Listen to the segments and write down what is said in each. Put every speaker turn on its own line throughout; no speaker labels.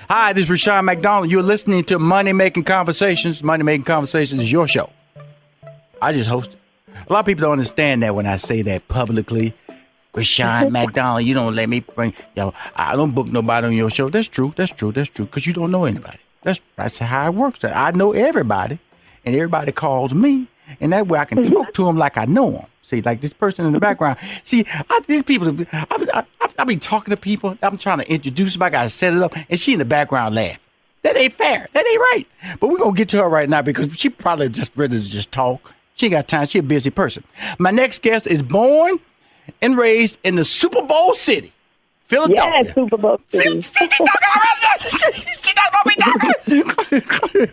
Hi, this is Rushion McDonald. You're listening to Money Making Conversations. Money Making Conversations is your show. I just hosted. A lot of people don't understand that when I say that publicly. Rushion McDonald, you don't let me bring, I don't book nobody on your show. That's true, because you don't know anybody. That's how it works. I know everybody, and everybody calls me, and that way I can talk to them like I know them. See, like this person in the background. See, these people, I be talking to people. I'm trying to introduce them. I got to set it up, and she in the background laugh. That ain't fair. That ain't right. But we're going to get to her right now because she probably just ready to just talk. She ain't got time. She a busy person. My next guest is born and raised in the Super Bowl city, Philadelphia.
Yeah, Super Bowl city.
She talking already. She not about me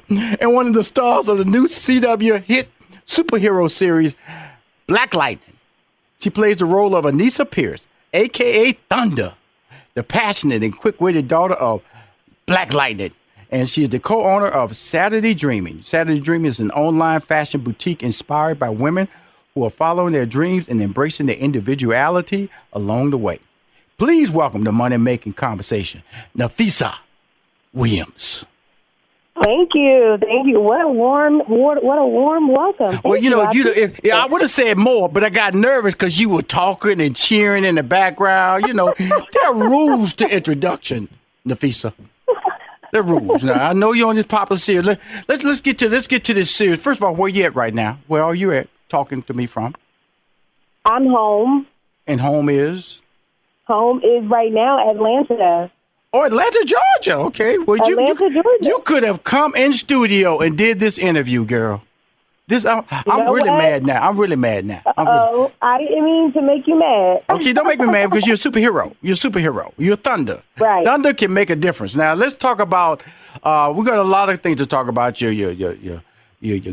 talking. And one of the stars of the new CW hit superhero series, Black Lightning. She plays the role of Anissa Pierce, a.k.a. Thunder, the passionate and quick-witted daughter of Black Lightning. And she is the co-owner of Saturday Dreaming. Saturday Dreaming is an online fashion boutique inspired by women who are following their dreams and embracing their individuality along the way. Please welcome to Money Making Conversation, Nafessa Williams.
Thank you. What a warm welcome.
Well, if I would have said more, but I got nervous because you were talking and cheering in the background. There are rules to introduction, Nafessa. There are rules. Now, I know you're on this popular series. Let's get to this series. First of all, where you at right now? Where are you at? Talking to me from?
I'm home.
And home is?
Home is right now Atlanta.
Oh, Atlanta, Georgia. Okay. Well,
Georgia.
You could have come in studio and did this interview, girl. I'm really mad now.
I didn't mean to make you mad.
Okay, don't make me mad because you're a superhero. You're Thunder.
Right.
Thunder can make a difference. Now, let's talk about, we got a lot of things to talk about. Your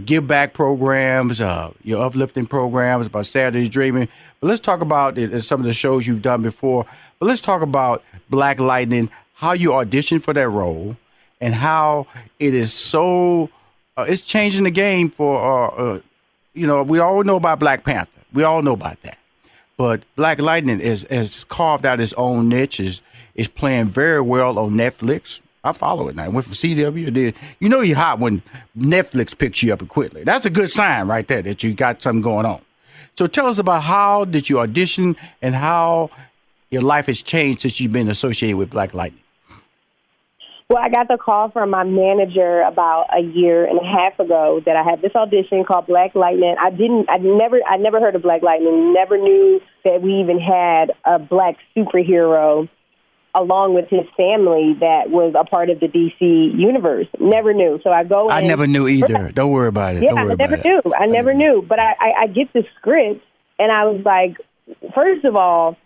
give back programs, your uplifting programs, about Saturday Dreaming. But let's talk about some of the shows you've done before. But let's talk about Black Lightning, how you auditioned for that role, and how it is so, it's changing the game for, we all know about Black Panther. We all know about that. But Black Lightning has carved out its own niche, is playing very well on Netflix. I follow it now. I went from CW. You're hot when Netflix picks you up quickly. That's a good sign right there that you got something going on. So tell us about how did you audition and how your life has changed since you've been associated with Black Lightning.
Well, I got the call from my manager about a year and a half ago that I had this audition called Black Lightning. I never heard of Black Lightning, never knew that we even had a Black superhero along with his family that was a part of the DC universe. Never knew. So I go in.
I never knew either. Don't worry about it.
Yeah, I never knew. But I get the script, and I was like, first of all,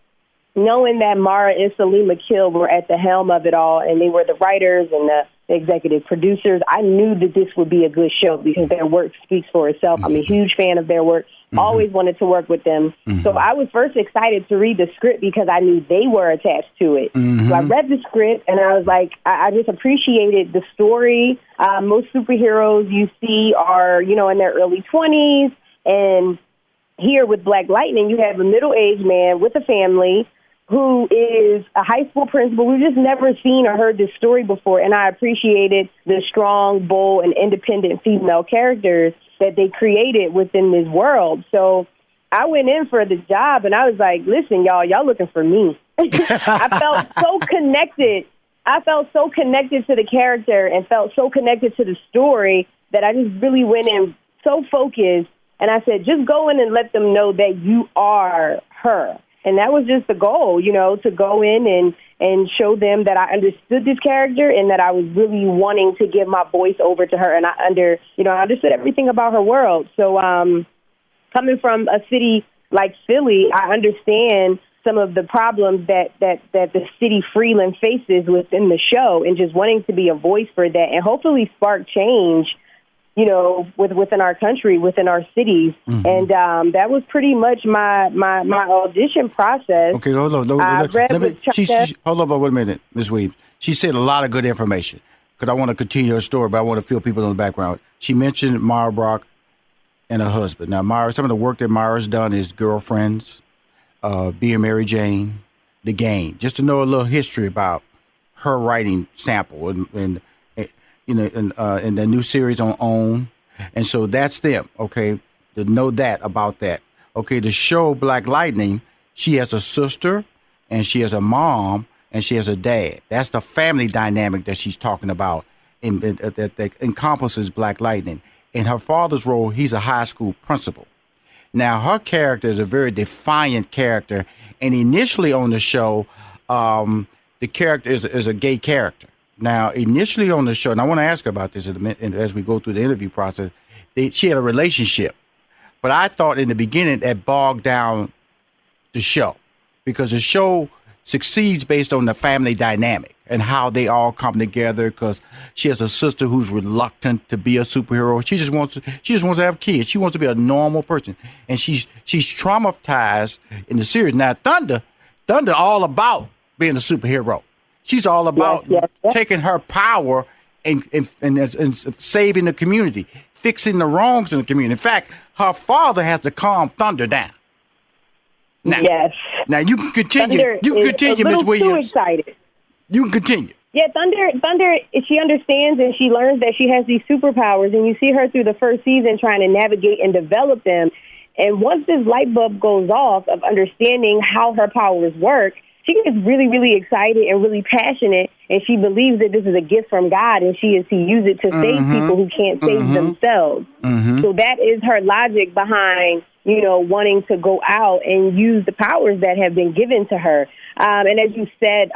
knowing that Mara and Salima Kill were at the helm of it all, and they were the writers and the executive producers, I knew that this would be a good show because their work speaks for itself. Mm-hmm. I'm a huge fan of their work. Mm-hmm. Always wanted to work with them. Mm-hmm. So I was first excited to read the script because I knew they were attached to it. Mm-hmm. So I read the script, and I was like, I just appreciated the story. Most superheroes you see are, in their early 20s. And here with Black Lightning, you have a middle-aged man with a family who is a high school principal. We've just never seen or heard this story before, and I appreciated the strong, bold, and independent female characters that they created within this world. So I went in for the job, and I was like, listen, y'all looking for me. I felt so connected. I felt so connected to the character and felt so connected to the story that I just really went in so focused, and I said, just go in and let them know that you are her. And that was just the goal, to go in and show them that I understood this character and that I was really wanting to give my voice over to her. And I understood everything about her world. So coming from a city like Philly, I understand some of the problems that the city Freeland faces within the show, and just wanting to be a voice for that and hopefully spark change within our country, within our cities. Mm-hmm. And that was pretty much my audition process.
Okay, hold on. Hold on, wait a minute, Ms. Williams. She said a lot of good information because I want to continue her story, but I want to fill people in the background. She mentioned Mara Brock and her husband. Now, some of the work that Mara's done is Girlfriends, Being Mary Jane, The Game. Just to know a little history about her writing sample and you know, in the new series on OWN. And so that's them, okay, to know that about that. Okay, the show Black Lightning, she has a sister and she has a mom and she has a dad. That's the family dynamic that she's talking about that encompasses Black Lightning. In her father's role, he's a high school principal. Now, her character is a very defiant character. And initially on the show, the character is a gay character. Now, initially on the show, and I want to ask her about this in a minute, as we go through the interview process, she had a relationship. But I thought in the beginning that bogged down the show because the show succeeds based on the family dynamic and how they all come together because she has a sister who's reluctant to be a superhero. She just wants to have kids. She wants to be a normal person. And she's traumatized in the series. Now, Thunder all about being a superhero. She's all about taking her power and saving the community, fixing the wrongs in the community. In fact, her father has to calm Thunder down. Now you can continue.
Thunder
you can continue, Miss Williams.
Too excited.
You can continue.
Yeah, Thunder. She understands and she learns that she has these superpowers, and you see her through the first season trying to navigate and develop them. And once this light bulb goes off of understanding how her powers work, she gets really, really excited and really passionate, and she believes that this is a gift from God, and she is to use it to save people who can't save themselves. So that is her logic behind, wanting to go out and use the powers that have been given to her. And as you said,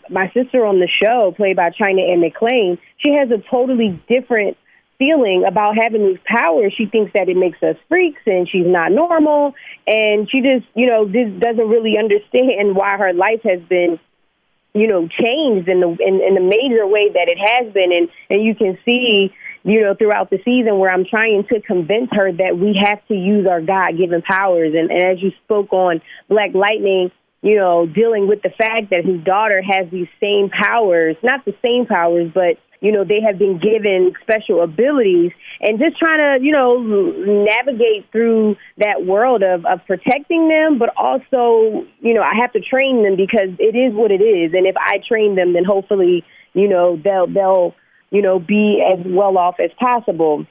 my sister on the show, played by China Ann McClain, she has a totally different feeling about having these powers. She thinks that it makes us freaks and she's not normal. And she just, just doesn't really understand why her life has been, changed in the major way that it has been. And you can see, throughout the season where I'm trying to convince her that we have to use our God-given powers. And as you spoke on Black Lightning, dealing with the fact that his daughter has these same powers, not the same powers, but they have been given special abilities, and just trying to, navigate through that world of protecting them. But also, I have to train them because it is what it is. And if I train them, then hopefully, they'll be as well off as possible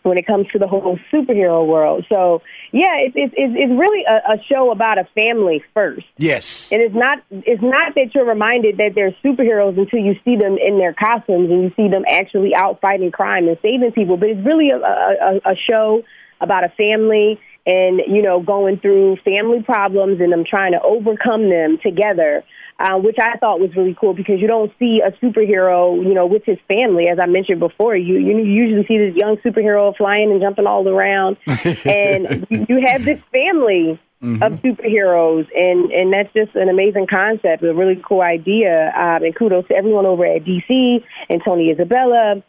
when it comes to the whole superhero world. So, yeah, it's really a show about a family first.
Yes.
And it's not that you're reminded that they're superheroes until you see them in their costumes and you see them actually out fighting crime and saving people. But it's really a show about a family and, going through family problems and them trying to overcome them together. Which I thought was really cool because you don't see a superhero, with his family. As I mentioned before, you usually see this young superhero flying and jumping all around. And you have this family of superheroes. And that's just an amazing concept, a really cool idea. And kudos to everyone over at DC and Tony Isabella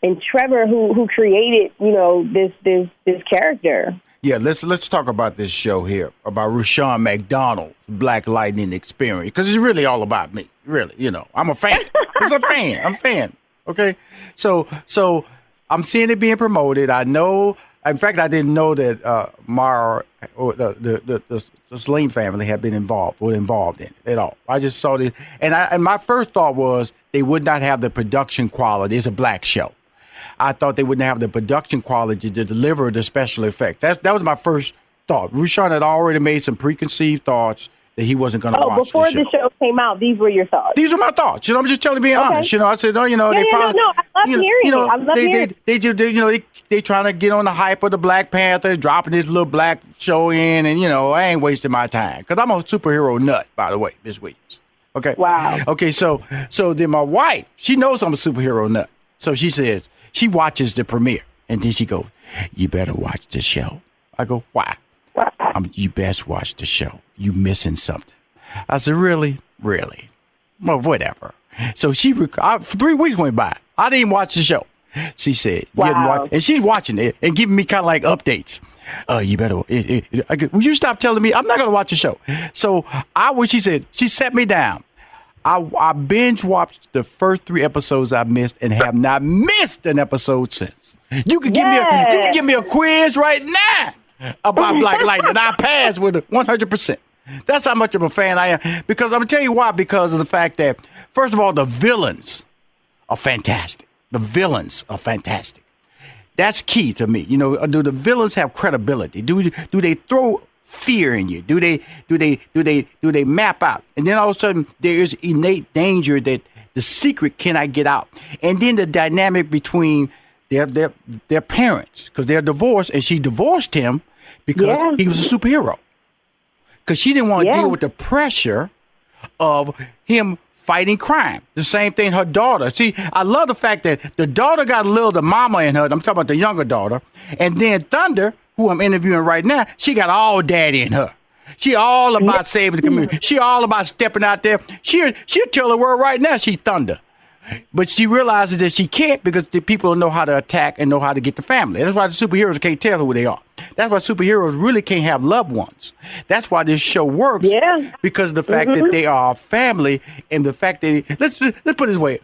and Trevor who created, this character.
Yeah, let's talk about this show here, about Rushion McDonald's Black Lightning experience, because it's really all about me. Really, I'm a fan. I'm a fan. Okay, so I'm seeing it being promoted. I know. In fact, I didn't know that Mara or the Sleen family had been involved in it at all. I just saw this, and my first thought was they would not have the production quality. It's a black show. I thought they wouldn't have the production quality to deliver the special effects. That was my first thought. Rushion had already made some preconceived thoughts that he wasn't going to watch
before the show came out, these were your thoughts.
These were my thoughts. I'm just telling you, being honest. I said, they probably.
I love hearing it. I love hearing it.
They trying to get on the hype of the Black Panther, dropping this little black show in, and I ain't wasting my time because I'm a superhero nut, by the way, Miss Williams. Okay.
Wow.
Okay. So then my wife, she knows I'm a superhero nut, so she says. She watches the premiere, and then she goes, "You better watch the show." I go, "Why?" You best watch the show. You missing something. I said, "Really? Really? Well, whatever." So 3 weeks went by. I didn't watch the show. She said, "You hadn't watched," and she's watching it and giving me kind of like updates. You better. Will you stop telling me I'm not going to watch the show? So she said, she set me down. I binge watched the first 3 episodes I missed and have not missed an episode since. You could give me a quiz right now about Black Lightning, and I pass with it 100%. That's how much of a fan I am. Because I'm going to tell you why. Because of the fact that, first of all, the villains are fantastic. The villains are fantastic. That's key to me. You know, do the villains have credibility? Do they throw fear in you? Do they map out? And then all of a sudden there is innate danger that the secret cannot get out. And then the dynamic between their parents, because they're divorced, and she divorced him because he was a superhero. Because she didn't want to deal with the pressure of him fighting crime. The same thing her daughter. See, I love the fact that the daughter got a little the mama in her. I'm talking about the younger daughter. And then Thunder, who I'm interviewing right now, she got all daddy in her. She all about saving the community. She all about stepping out there. She'll tell the world right now she's Thunder. But she realizes that she can't because the people don't know how to attack and know how to get the family. That's why the superheroes can't tell who they are. That's why superheroes really can't have loved ones. That's why this show works. Because of the fact that they are a family, and the fact that let's put it this way.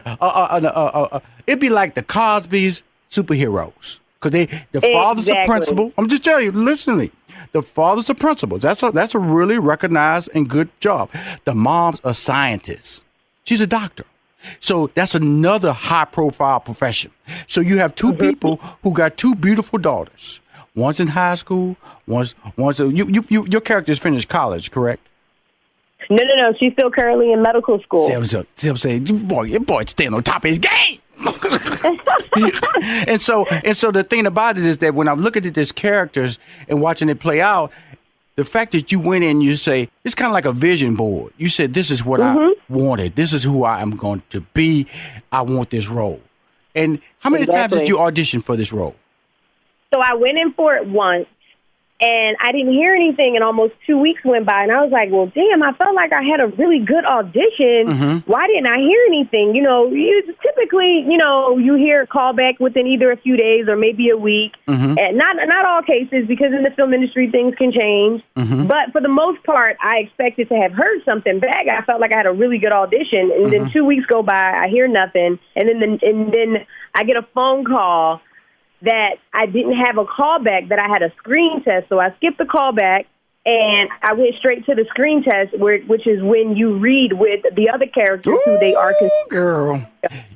It'd be like the Cosby's superheroes. Because the father's a principal. I'm just telling you, listen to me. The father's a principal. That's a really recognized and good job. The mom's a scientist. She's a doctor. So that's another high-profile profession. So you have two people who got two beautiful daughters. One's in high school. One's your character's finished college, correct?
No. She's still currently in medical school.
See what I'm saying? Your boy's staying on top of his game. and so the thing about it is that when I'm looking at these characters and watching it play out, the fact that you went in and you say, it's kind of like a vision board. You said, this is what I wanted. This is who I am going to be. I want this role. And how many times did you audition for this role?
So I went in for it once, and I didn't hear anything, and almost 2 weeks went by, and I was like, well, damn, I felt like I had a really good audition. Why didn't I hear anything? You know, typically, you hear a callback within either a few days or maybe a week. And not all cases, because in the film industry, things can change. But for the most part, I expected to have heard something back. I felt like I had a really good audition, and then 2 weeks go by, I hear nothing, and then I get a phone call that I didn't have a callback, that I had a screen test. So I skipped the callback, and I went straight to the screen test, which is when you read with the other characters who they are.
Girl,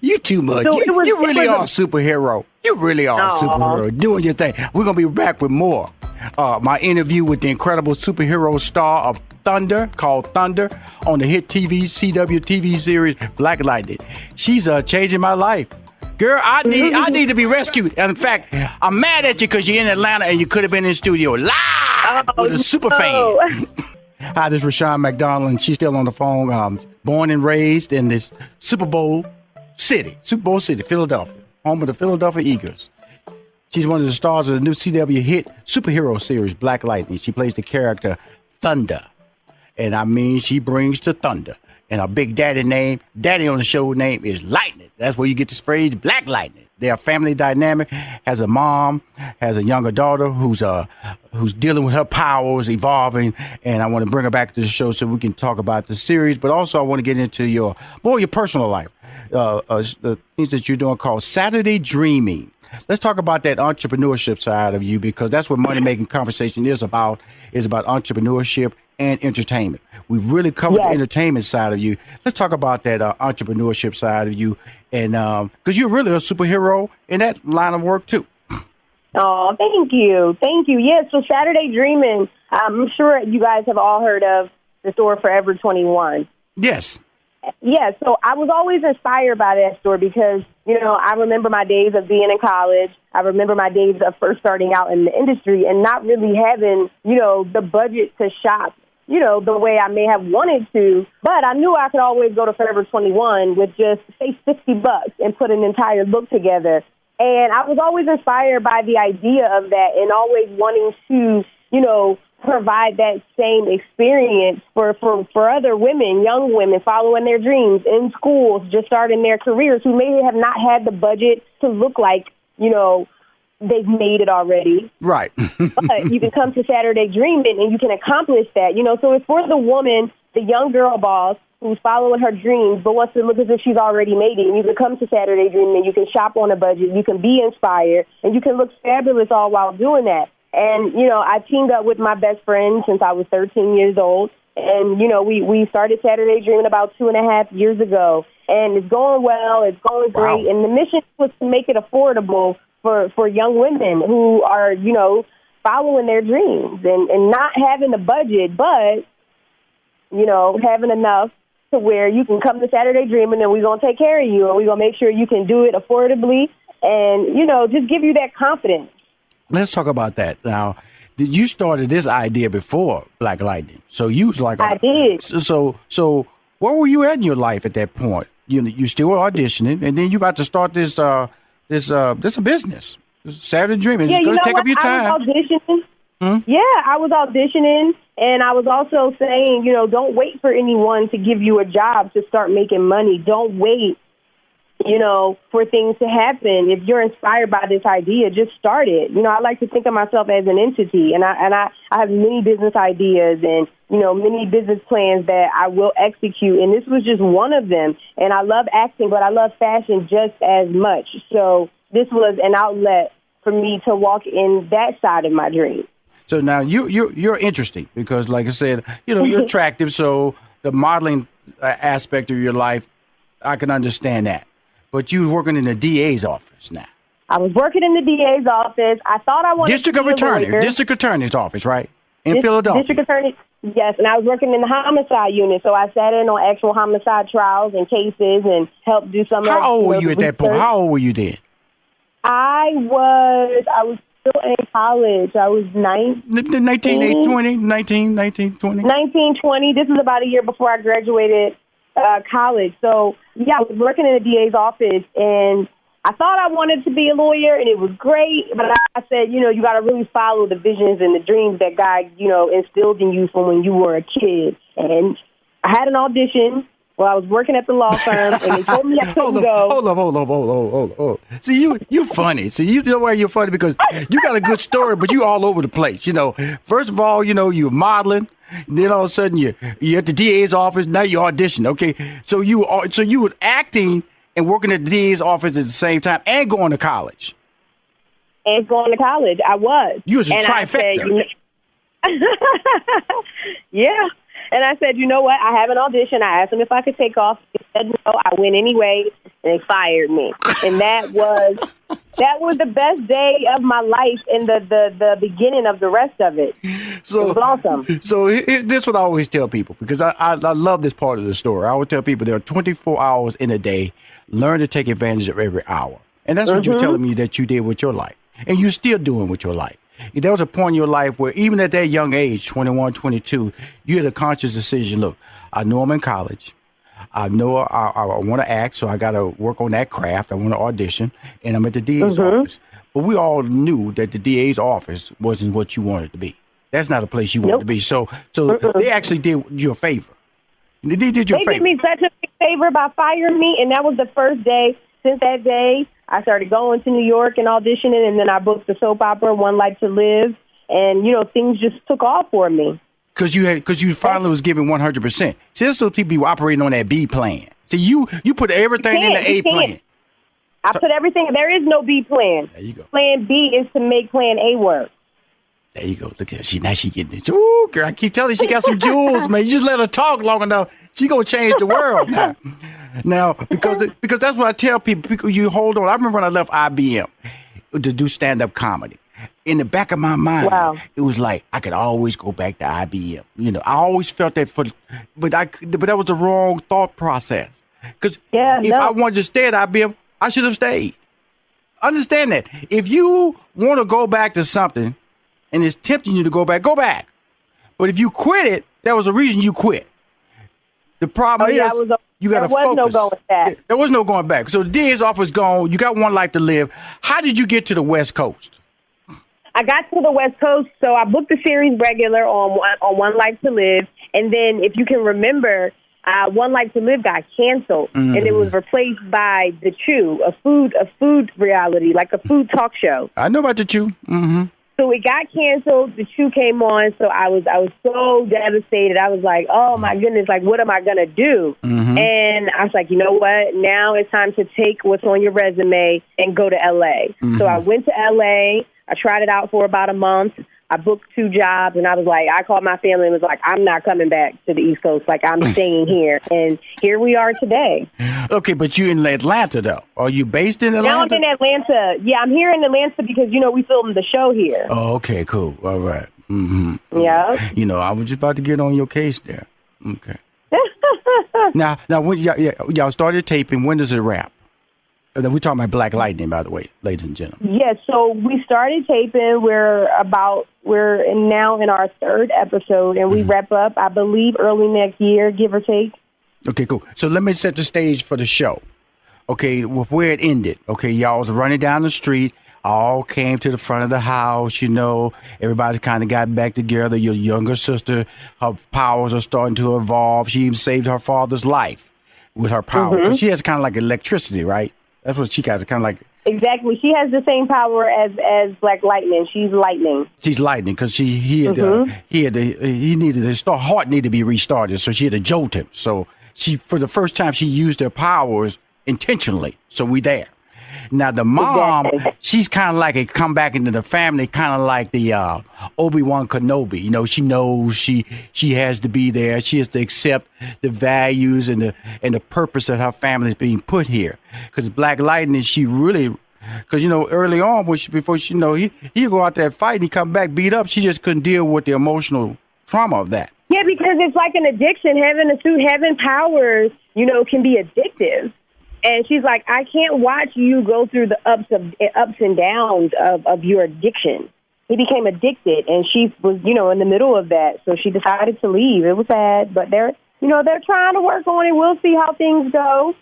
you too much. So you really are a superhero. You really are a superhero doing your thing. We're going to be back with more. My interview with the incredible superhero star of Thunder, called Thunder, on the hit CW TV series Black Lightning. She's changing my life. Girl, I need to be rescued. And in fact, I'm mad at you because you're in Atlanta and you could have been in the studio live with a super fan. Hi, this is Rushion McDonald, and she's still on the phone. Born and raised in this Super Bowl City, Philadelphia, home of the Philadelphia Eagles. She's one of the stars of the new CW hit superhero series Black Lightning. She plays the character Thunder. And I mean, she brings the thunder. And her big daddy on the show name is Lightning. That's where you get this phrase, Black Lightning. They're a family dynamic, has a mom, has a younger daughter who's dealing with her powers, evolving. And I want to bring her back to the show so we can talk about the series. But also I want to get into your personal life, the things that you're doing called Saturday Dreaming. Let's talk about that entrepreneurship side of you, because that's what Money Making Conversation is about entrepreneurship and entertainment. We've really covered the entertainment side of you. Let's talk about that entrepreneurship side of you, and because you're really a superhero in that line of work too.
Oh, thank you. Yeah, so Saturday Dreaming, I'm sure you guys have all heard of the store Forever 21.
Yes.
Yeah, so I was always inspired by that store because, I remember my days of being in college. I remember my days of first starting out in the industry and not really having, the budget to shop, the way I may have wanted to. But I knew I could always go to Forever 21 with just, say, $60 and put an entire look together. And I was always inspired by the idea of that and always wanting to, provide that same experience for other women, young women following their dreams in schools, just starting their careers, who may have not had the budget to look like, they've made it already.
Right.
But you can come to Saturday Dreaming and you can accomplish that, So it's for the woman, the young girl boss who's following her dreams but wants to look as if she's already made it. And you can come to Saturday Dreaming, you can shop on a budget, you can be inspired, and you can look fabulous all while doing that. And, I teamed up with my best friend since I was 13 years old. And, we started Saturday Dreaming about 2.5 years ago. And it's going well. It's going great.
Wow.
And the mission was to make it affordable for young women who are, following their dreams and not having a budget, but, having enough to where you can come to Saturday Dreaming and we're going to take care of you and we're going to make sure you can do it affordably and, just give you that confidence.
Let's talk about that. Now, you started this idea before Black Lightning. So you was like,
I did.
So where were you at in your life at that point? You still were auditioning, and then you about to start this a business, Saturday Dreaming. It's going to take up your time.
I was auditioning. Yeah, I was auditioning, and I was also saying, don't wait for anyone to give you a job to start making money. Don't wait, for things to happen. If you're inspired by this idea, just start it. I like to think of myself as an entity, and I have many business ideas and, many business plans that I will execute. And this was just one of them. And I love acting, but I love fashion just as much. So this was an outlet for me to walk in that side of my dream.
So now you're interesting because, like I said, you're attractive. So the modeling aspect of your life, I can understand that. But you were working in the DA's office now.
I was working in the DA's office. I thought I wanted
District
to be a lawyer.
District Attorney's office, right? In Philadelphia.
District Attorney, yes. And I was working in the homicide unit. So I sat in on actual homicide trials and cases and helped do some of
How old were you at that point? How old were you then?
I was still in college. I was 19, 20. This is about a year before I graduated college. So, yeah, I was working in the DA's office, and I thought I wanted to be a lawyer, and it was great. But I said, you got to really follow the visions and the dreams that God, instilled in you from when you were a kid. And I had an audition. Well, I was working at the law firm, and they told me I couldn't go.
Hold up. See, you're funny. See, you know why you're funny? Because you got a good story, but you all over the place. First of all, you're modeling. Then all of a sudden you're at the DA's office. Now you audition. Okay, so you were acting and working at the DA's office at the same time, and going to college.
I was.
You was a trifecta.
Yeah. And I said, you know what? I have an audition. I asked them if I could take off. They said no. I went anyway, and they fired me. And that was the best day of my life and the beginning of the rest of it. So, it was awesome.
So this is what I always tell people, because I love this part of the story. I always tell people there are 24 hours in a day. Learn to take advantage of every hour. And that's what you're telling me that you did with your life. And you're still doing with your life. There was a point in your life where even at that young age, 21, 22, you had a conscious decision. Look, I know I'm in college. I know I want to act, so I got to work on that craft. I want to audition, and I'm at the DA's office. But we all knew that the DA's office wasn't what you wanted to be. That's not a place you wanted to be. So they actually did you a favor. They did you a favor.
They did me such a big favor by firing me, and that was the first day. Since that day, I started going to New York and auditioning, and then I booked the soap opera One Life to Live, and things just took off for me.
Because you finally was giving 100%. See, that's what people be operating on that B plan. See, you put everything in the A plan.
I put everything. There is no B plan.
There you go.
Plan B is to make Plan A work.
There you go. Look at her. Now she getting it. Ooh, girl, I keep telling you, she got some jewels, man. You just let her talk long enough. She gonna change the world now. Now, because that's what I tell people. You hold on. I remember when I left IBM to do stand-up comedy. In the back of my mind, It was like I could always go back to IBM. I always felt that but that was the wrong thought process. Because if I wanted to stay at IBM, I should have stayed. Understand that. If you want to go back to something and it's tempting you to go back, go back. But if you quit it, there was a reason you quit. The problem is you got to focus.
There was no going back.
There was no going back. So the DA's office gone. You got one life to live. How did you get to the West Coast?
I got to the West Coast, so I booked the series regular on One Life to Live. And then, if you can remember, One Life to Live got canceled, and it was replaced by The Chew, a food reality, like a food talk show.
I know about The Chew. Mm-hmm.
So it got canceled. The Chew came on, so I was so devastated. I was like, oh my goodness, like what am I gonna do? Mm-hmm. And I was like, you know what? Now it's time to take what's on your resume and go to LA. Mm-hmm. So I went to LA. I tried it out for about a month. I booked 2 jobs, and I was like, I called my family and was like, I'm not coming back to the East Coast. Like, I'm staying here. And here we are today.
Okay, but you're in Atlanta, though. Are you based in Atlanta?
Now I'm in Atlanta. Yeah, I'm here in Atlanta because, we filmed the show here.
Oh, okay, cool. All right. Mm-hmm.
Yeah.
I was just about to get on your case there. Okay. Now, when y'all started taping, when does it wrap? We're talking about Black Lightning, by the way, ladies and gentlemen.
Yes, so we started taping. We're now in our 3rd episode, and we wrap up, I believe, early next year, give or take. Okay,
cool. So let me set the stage for the show. Okay, where it ended. Okay, y'all was running down the street. All came to the front of the house, Everybody kind of got back together. Your younger sister, her powers are starting to evolve. She even saved her father's life with her power. Mm-hmm. She has kind of like electricity, right? That's what she got. Kind of like
exactly. She has the same power as Black Lightning. She's lightning. She's lightning
because his heart needed to be restarted, so she had to jolt him. So for the first time, she used her powers intentionally. So we there. Now, the mom, she's kind of like a come back into the family, kind of like the Obi-Wan Kenobi. She knows she has to be there. She has to accept the values and the purpose that her family is being put here. Because Black Lightning, she really, because, early on, before she he'd go out there and fight and he'd come back beat up. She just couldn't deal with the emotional trauma of that.
Yeah, because it's like an addiction. Having powers, can be addictive. And she's like, I can't watch you go through the ups and downs of your addiction. He became addicted, and she was, in the middle of that. So she decided to leave. It was sad, but they're trying to work on it. We'll see how things go.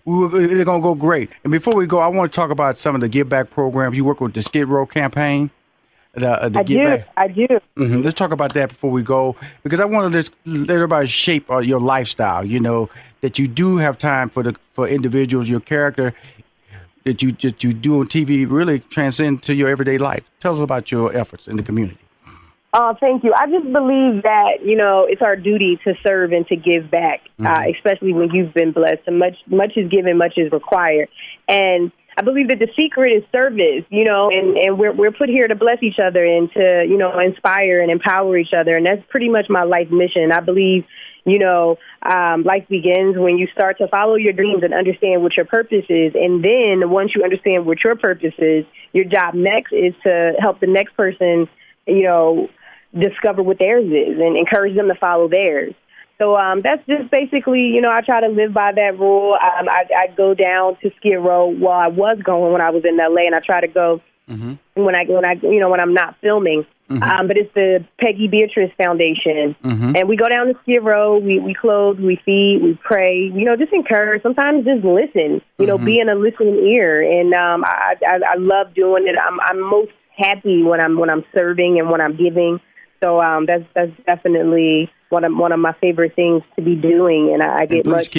They're going to go great. And before we go, I want to talk about some of the Give Back programs. You work with the Skid Row campaign. I do. Mm-hmm. Let's talk about that before we go, because I want to let everybody shape your lifestyle. That you do have time for individuals. Your character that you do on TV really transcend to your everyday life. Tell us about your efforts in the community.
Thank you. I just believe that it's our duty to serve and to give back, especially when you've been blessed. And much is given, much is required, and I believe that the secret is service, and we're put here to bless each other and to, inspire and empower each other. And that's pretty much my life mission. I believe, life begins when you start to follow your dreams and understand what your purpose is. And then once you understand what your purpose is, your job next is to help the next person, discover what theirs is and encourage them to follow theirs. So that's just basically, I try to live by that rule. I go down to Skid Row. Well, I was going when I was in LA, and I try to go when I'm not filming. Mm-hmm. But it's the Peggy Beatrice Foundation, and we go down to Skid Row. We clothe, we feed, we pray. Just encourage. Sometimes just listen. Be in a listening ear. And I love doing it. I'm most happy when I'm serving and when I'm giving. So that's definitely one of my favorite things to be doing, and I get much.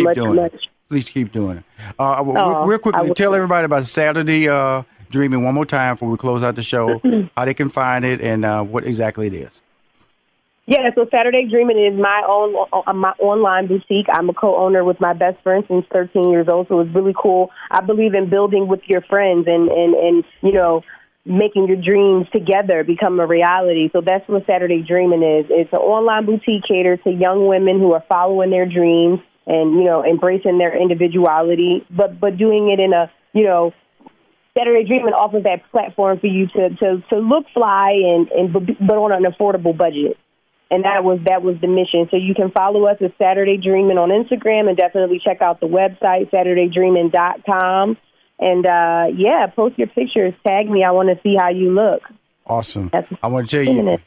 Please keep doing it. Real quickly, tell everybody about Saturday Dreaming one more time before we close out the show, how they can find it and what exactly it is.
Yeah, so Saturday Dreaming is my online boutique. I'm a co-owner with my best friend since 13 years old, so it's really cool. I believe in building with your friends and making your dreams together become a reality. So that's what Saturday Dreaming is. It's an online boutique catered to young women who are following their dreams and, embracing their individuality, but doing it in a, Saturday Dreaming offers that platform for you to look fly but on an affordable budget. And that was the mission. So you can follow us at Saturday Dreaming on Instagram and definitely check out the website, SaturdayDreaming.com. And, post your pictures. Tag me. I want to see how you look.
Awesome. I want to tell you,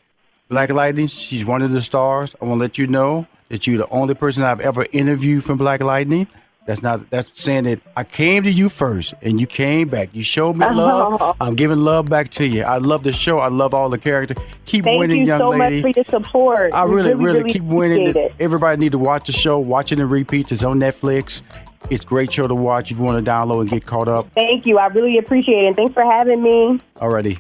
Black Lightning, she's one of the stars. I want to let you know that you're the only person I've ever interviewed from Black Lightning. That's saying that I came to you first and you came back. You showed me love. I'm giving love back to you. I love the show. I love all the characters. Keep winning, young lady.
Thank you so much for your support.
I really keep winning. Everybody need to watch the show. Watch it in repeats. It's on Netflix. It's a great show to watch if you want to download and get caught up.
Thank you. I really appreciate it. And thanks for having me.
Alrighty.